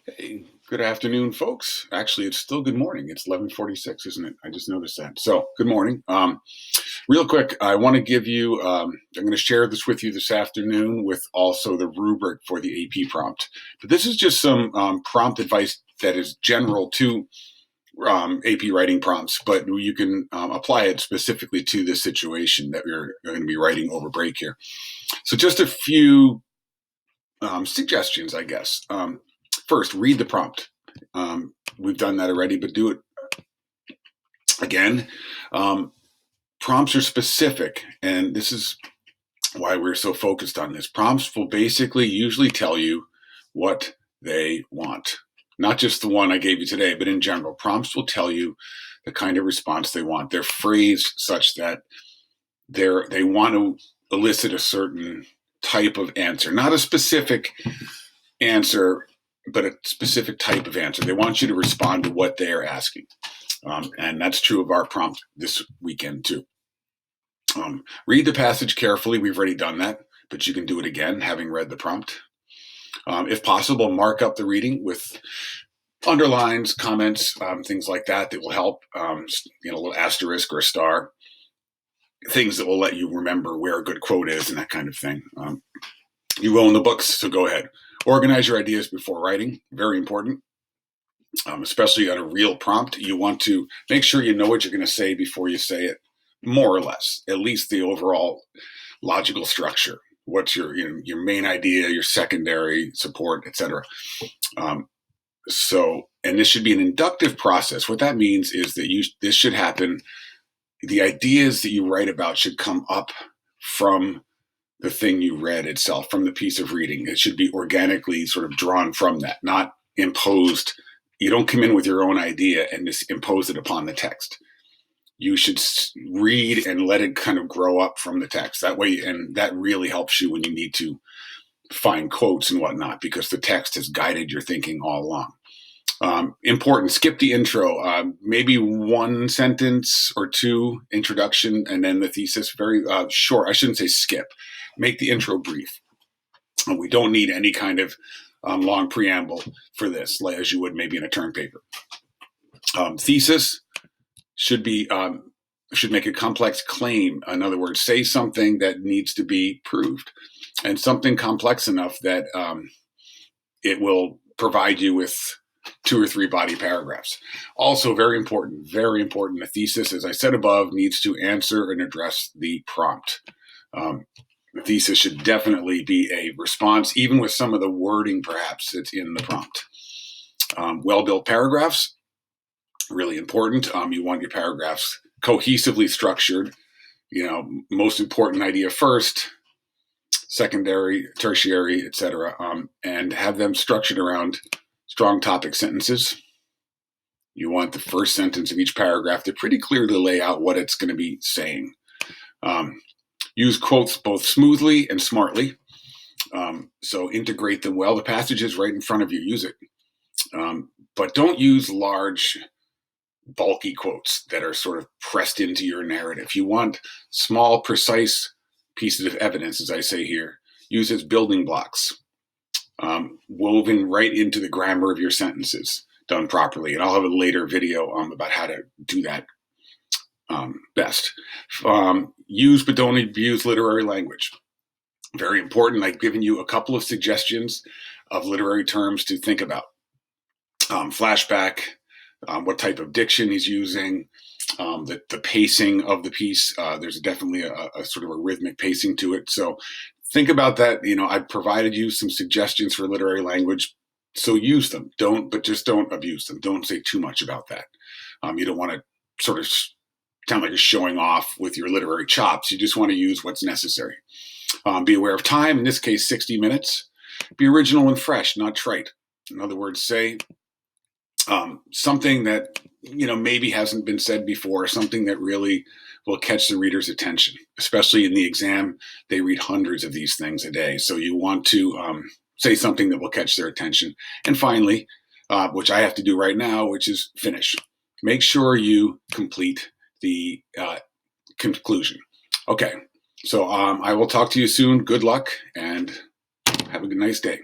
Hey, good afternoon, folks. Actually, it's still good morning. It's 11:46, isn't it? I just noticed that. So, good morning. Real quick, I want to give you. I'm going to share this with you this afternoon, with also the rubric for the AP prompt. But this is just some prompt advice that is general to AP writing prompts, but you can apply it specifically to the situation that we're going to be writing over break here. So, just a few suggestions, I guess. First, read the prompt. We've done that already, but do it again. Prompts are specific, and this is why we're so focused on this. Prompts will basically usually tell you what they want. Not just the one I gave you today, but in general, prompts will tell you the kind of response they want. They're phrased such that they want to elicit a certain type of answer, not a specific answer, but a specific type of answer. They want you to respond to what they are asking. And that's true of our prompt this weekend, too. Read the passage carefully. We've already done that, but you can do it again, having read the prompt. If possible, mark up the reading with underlines, comments, things like that that will help, a little asterisk or a star, things that will let you remember where a good quote is and that kind of thing. You own the books, so go ahead. Organize your ideas before writing, very important. Especially on a real prompt, you want to make sure you know what you're going to say before you say it, more or less, at least the overall logical structure. What's your main idea, your secondary support, etc. And this should be an inductive process. What that means is that this should happen. The ideas that you write about should come up from the thing you read itself, from the piece of reading. It should be organically sort of drawn from that, not imposed. You don't come in with your own idea and just impose it upon the text. You should read and let it kind of grow up from the text. That way, and that really helps you when you need to find quotes and whatnot, because the text has guided your thinking all along. Important, skip the intro, maybe one sentence or two introduction, and then the thesis, very short. I shouldn't say skip. Make the intro brief. We don't need any kind of long preamble for this, as you would maybe in a term paper. Thesis should make a complex claim. In other words, say something that needs to be proved, and something complex enough that it will provide you with 2 or 3 body paragraphs. Also, very important, a thesis, as I said above, needs to answer and address the prompt. The thesis should definitely be a response, even with some of the wording perhaps that's in the prompt. Well-built paragraphs, really important. You want your paragraphs cohesively structured. Most important idea first, secondary, tertiary, etc., and have them structured around strong topic sentences. You want the first sentence of each paragraph to pretty clearly lay out what it's going to be saying. Use quotes both smoothly and smartly. So integrate them well. The passage is right in front of you. Use it. But don't use large, bulky quotes that are sort of pressed into your narrative. You want small, precise pieces of evidence, as I say here. Use as building blocks, woven right into the grammar of your sentences, done properly. And I'll have a later video about how to do that best. Use but don't abuse literary language. Very important. I've given you a couple of suggestions of literary terms to think about. Flashback, what type of diction he's using, the pacing of the piece. There's definitely a sort of a rhythmic pacing to it. So think about that. I've provided you some suggestions for literary language, so use them. But just don't abuse them. Don't say too much about that. You don't want to sort of sound like you're showing off with your literary chops. You just want to use what's necessary. Be aware of time, in this case, 60 minutes. Be original and fresh, not trite. In other words, say something that, maybe hasn't been said before, something that really will catch the reader's attention, especially in the exam. They read hundreds of these things a day. So you want to say something that will catch their attention. And finally, which I have to do right now, which is finish. Make sure you complete the conclusion. Okay. So I will talk to you soon. Good luck and have a nice day.